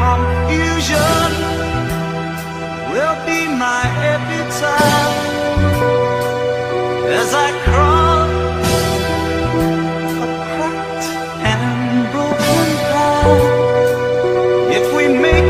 confusion will be my epitaph as I crawl a cracked and broken path. If we make